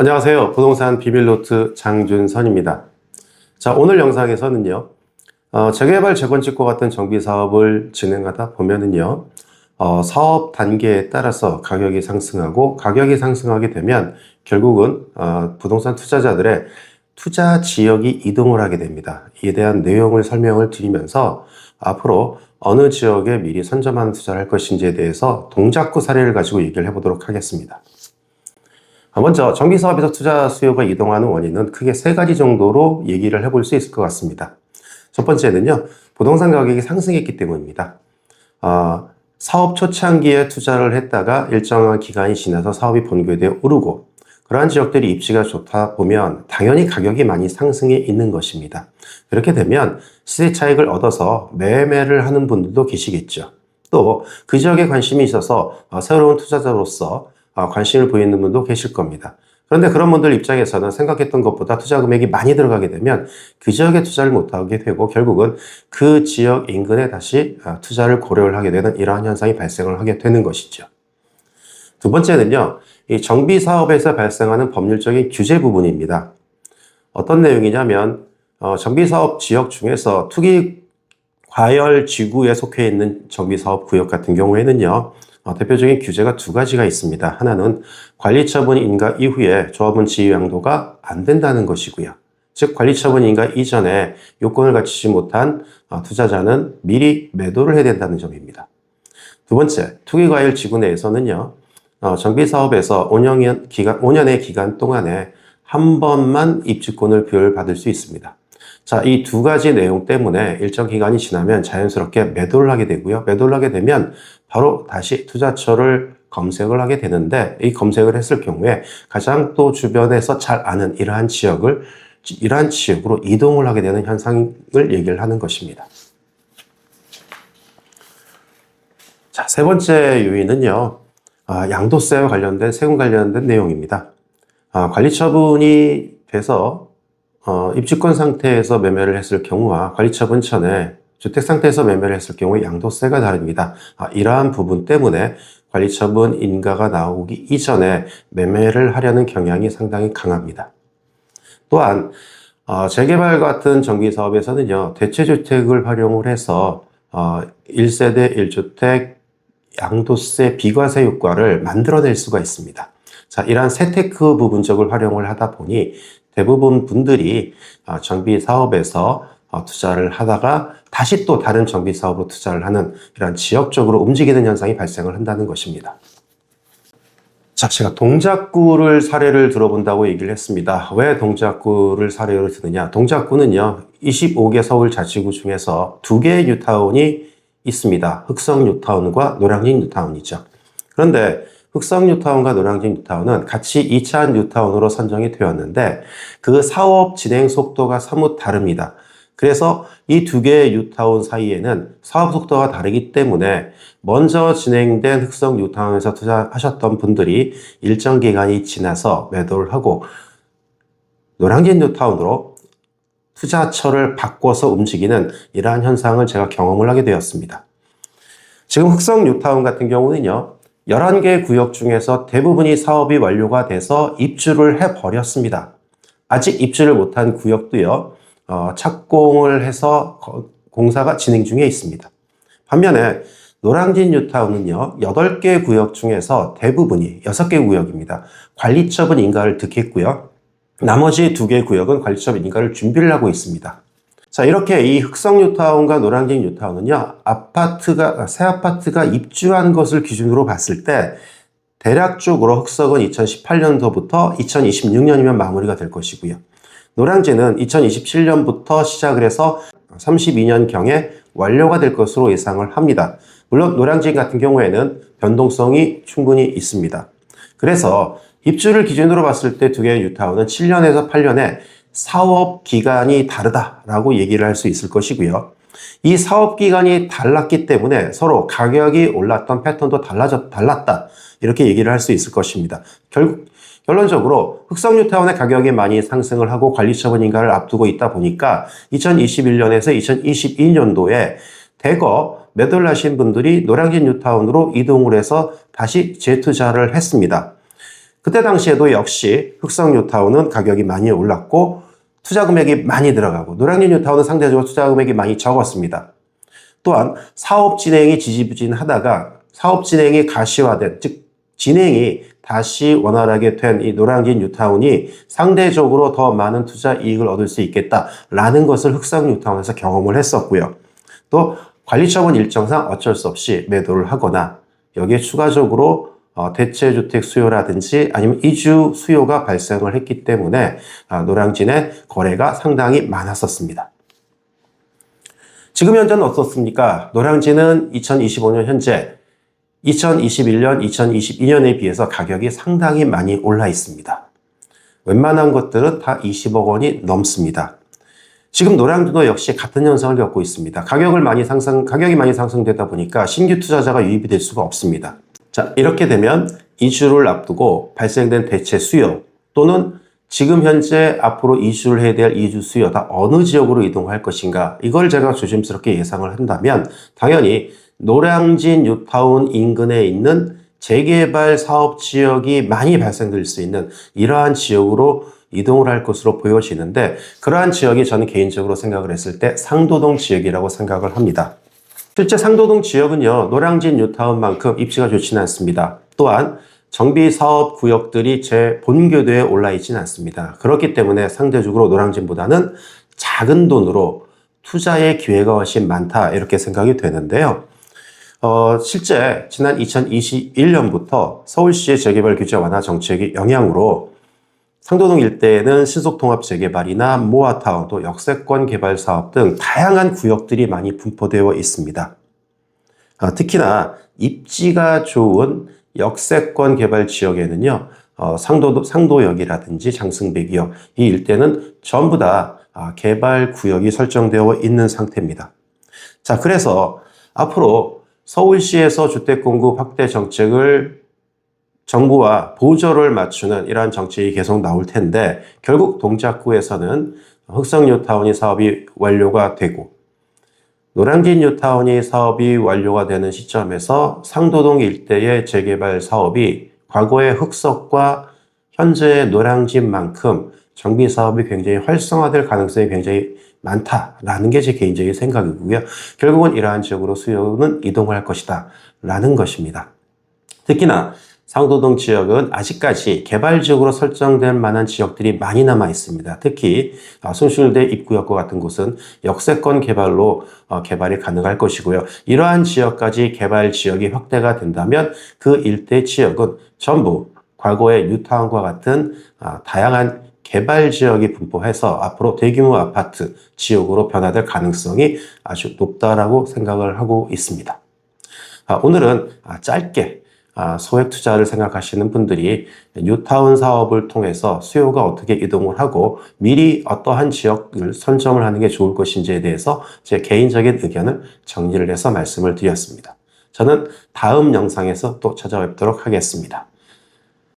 안녕하세요. 부동산 비밀노트 장준선입니다. 자, 오늘 영상에서는요, 재개발, 재건축과 같은 정비 사업을 진행하다 보면은요, 사업 단계에 따라서 가격이 상승하고, 가격이 상승하게 되면 결국은 부동산 투자자들의 투자 지역이 이동을 하게 됩니다. 이에 대한 내용을 설명을 드리면서 앞으로 어느 지역에 미리 선점하는 투자를 할 것인지에 대해서 동작구 사례를 가지고 얘기를 해보도록 하겠습니다. 먼저 정비사업에서 투자 수요가 이동하는 원인은 크게 세 가지 정도로 얘기를 해볼 수 있을 것 같습니다. 첫 번째는요, 부동산 가격이 상승했기 때문입니다. 사업 초창기에 투자를 했다가 일정한 기간이 지나서 사업이 본궤대에 오르고 그러한 지역들이 입지가 좋다 보면 당연히 가격이 많이 상승해 있는 것입니다. 그렇게 되면 시세 차익을 얻어서 매매를 하는 분들도 계시겠죠. 또 그 지역에 관심이 있어서 새로운 투자자로서 관심을 보이는 분도 계실 겁니다. 그런데 그런 분들 입장에서는 생각했던 것보다 투자 금액이 많이 들어가게 되면 그 지역에 투자를 못하게 되고 결국은 그 지역 인근에 다시 투자를 고려를 하게 되는 이러한 현상이 발생을 하게 되는 것이죠. 두 번째는요, 이 정비 사업에서 발생하는 법률적인 규제 부분입니다. 어떤 내용이냐면 정비 사업 지역 중에서 투기 과열 지구에 속해 있는 정비 사업 구역 같은 경우에는요, 대표적인 규제가 두 가지가 있습니다. 하나는 관리처분 인가 이후에 조합원 지위 양도가 안 된다는 것이고요. 즉 관리처분 인가 이전에 요건을 갖추지 못한 투자자는 미리 매도를 해야 된다는 점입니다. 두 번째, 투기과열 지구 내에서는요, 정비사업에서 5년의 기간 동안에 한 번만 입주권을 부여받을 수 있습니다. 자, 이 두 가지 내용 때문에 일정 기간이 지나면 자연스럽게 매도를 하게 되고요. 매도를 하게 되면 바로 다시 투자처를 검색을 하게 되는데 이 검색을 했을 경우에 가장 또 주변에서 잘 아는 이러한 지역으로 이동을 하게 되는 현상을 얘기를 하는 것입니다. 자, 세 번째 요인은요, 양도세와 관련된 세금 관련된 내용입니다. 관리처분이 돼서 입주권 상태에서 매매를 했을 경우와 관리처분 전에 주택 상태에서 매매를 했을 경우에 양도세가 다릅니다. 이러한 부분 때문에 관리처분 인가가 나오기 이전에 매매를 하려는 경향이 상당히 강합니다. 또한 재개발 같은 정비사업에서는요, 대체주택을 활용을 해서 1세대 1주택 양도세 비과세 효과를 만들어낼 수가 있습니다. 자, 이러한 세테크 부분적을 활용을 하다 보니 대부분 분들이 정비 사업에서 투자를 하다가 다시 또 다른 정비 사업으로 투자를 하는 이런 지역적으로 움직이는 현상이 발생을 한다는 것입니다. 자, 제가 동작구를 사례를 들어본다고 얘기를 했습니다. 왜 동작구를 사례로 드느냐? 동작구는요, 25개 서울 자치구 중에서 2개의 뉴타운이 있습니다. 흑성 뉴타운과 노량진 뉴타운이죠. 그런데 흑성 뉴타운과 노량진 뉴타운은 같이 2차 뉴타운으로 선정이 되었는데 그 사업 진행 속도가 사뭇 다릅니다. 그래서 이 두 개의 뉴타운 사이에는 사업 속도가 다르기 때문에 먼저 진행된 흑성 뉴타운에서 투자하셨던 분들이 일정 기간이 지나서 매도를 하고 노량진 뉴타운으로 투자처를 바꿔서 움직이는 이러한 현상을 제가 경험을 하게 되었습니다. 지금 흑성 뉴타운 같은 경우는요, 11개 구역 중에서 대부분이 사업이 완료가 돼서 입주를 해버렸습니다. 아직 입주를 못한 구역도요, 착공을 해서 공사가 진행 중에 있습니다. 반면에 노량진 뉴타운은요, 8개 구역 중에서 대부분이 6개 구역입니다. 관리처분 인가를 득했고요. 나머지 2개 구역은 관리처분 인가를 준비를 하고 있습니다. 자, 이렇게 이 흑성 뉴타운과 노량진 뉴타운은요, 새 아파트가 입주한 것을 기준으로 봤을 때 대략적으로 흑성은 2018년도부터 2026년이면 마무리가 될 것이고요. 노량진은 2027년부터 시작을 해서 32년경에 완료가 될 것으로 예상을 합니다. 물론 노량진 같은 경우에는 변동성이 충분히 있습니다. 그래서 입주를 기준으로 봤을 때 2개의 뉴타운은 7년에서 8년에 사업 기간이 다르다라고 얘기를 할 수 있을 것이고요. 이 사업 기간이 달랐기 때문에 서로 가격이 올랐던 패턴도 달랐다. 이렇게 얘기를 할 수 있을 것입니다. 결론적으로 흑성 뉴타운의 가격이 많이 상승을 하고 관리처분 인가를 앞두고 있다 보니까 2021년에서 2022년도에 대거 매도를 하신 분들이 노량진 뉴타운으로 이동을 해서 다시 재투자를 했습니다. 그때 당시에도 역시 흑성 뉴타운은 가격이 많이 올랐고 투자 금액이 많이 들어가고 노량진 뉴타운은 상대적으로 투자 금액이 많이 적었습니다. 또한 사업 진행이 지지부진하다가 사업 진행이 가시화된, 즉 진행이 다시 원활하게 된 이 노량진 뉴타운이 상대적으로 더 많은 투자 이익을 얻을 수 있겠다라는 것을 흑성 뉴타운에서 경험을 했었고요. 또 관리처분 일정상 어쩔 수 없이 매도를 하거나 여기에 추가적으로 대체주택 수요라든지 아니면 이주 수요가 발생을 했기 때문에 노량진의 거래가 상당히 많았었습니다. 지금 현재는 어떻습니까? 노량진은 2025년 현재 2021년, 2022년에 비해서 가격이 상당히 많이 올라 있습니다. 웬만한 것들은 다 20억 원이 넘습니다. 지금 노량진도 역시 같은 현상을 겪고 있습니다. 가격이 많이 상승되다 보니까 신규 투자자가 유입이 될 수가 없습니다. 자, 이렇게 되면 이주를 앞두고 발생된 대체 수요 또는 지금 현재 앞으로 이주를 해야 될 이주 수요가 어느 지역으로 이동할 것인가 이걸 제가 조심스럽게 예상을 한다면 당연히 노량진 뉴타운 인근에 있는 재개발 사업 지역이 많이 발생될 수 있는 이러한 지역으로 이동을 할 것으로 보여지는데 그러한 지역이 저는 개인적으로 생각을 했을 때 상도동 지역이라고 생각을 합니다. 실제 상도동 지역은요, 노량진 뉴타운만큼 입지가 좋지는 않습니다. 또한 정비사업 구역들이 제 본교도에 올라 있지는 않습니다. 그렇기 때문에 상대적으로 노량진보다는 작은 돈으로 투자의 기회가 훨씬 많다 이렇게 생각이 되는데요. 실제 지난 2021년부터 서울시의 재개발 규제 완화 정책의 영향으로 상도동 일대에는 신속통합 재개발이나 모아타운, 또 역세권 개발 사업 등 다양한 구역들이 많이 분포되어 있습니다. 특히나 입지가 좋은 역세권 개발 지역에는요, 상도역이라든지 장승배기역, 이 일대는 전부 다 개발 구역이 설정되어 있는 상태입니다. 자, 그래서 앞으로 서울시에서 주택 공급 확대 정책을 정부와 보조를 맞추는 이러한 정책이 계속 나올 텐데 결국 동작구에서는 흑성 뉴타운이 사업이 완료가 되고 노량진 뉴타운이 사업이 완료가 되는 시점에서 상도동 일대의 재개발 사업이 과거의 흑석과 현재의 노량진만큼 정비 사업이 굉장히 활성화될 가능성이 굉장히 많다라는 게 제 개인적인 생각이고요. 결국은 이러한 지역으로 수요는 이동할 것이다 라는 것입니다. 특히나 상도동 지역은 아직까지 개발 지역으로 설정될 만한 지역들이 많이 남아 있습니다. 특히 숭실대 입구역과 같은 곳은 역세권 개발로 개발이 가능할 것이고요. 이러한 지역까지 개발 지역이 확대가 된다면 그 일대 지역은 전부 과거의 뉴타운과 같은 다양한 개발 지역이 분포해서 앞으로 대규모 아파트 지역으로 변화될 가능성이 아주 높다라고 생각을 하고 있습니다. 오늘은 짧게 소액 투자를 생각하시는 분들이 뉴타운 사업을 통해서 수요가 어떻게 이동을 하고 미리 어떠한 지역을 선정을 하는 게 좋을 것인지에 대해서 제 개인적인 의견을 정리를 해서 말씀을 드렸습니다. 저는 다음 영상에서 또 찾아뵙도록 하겠습니다.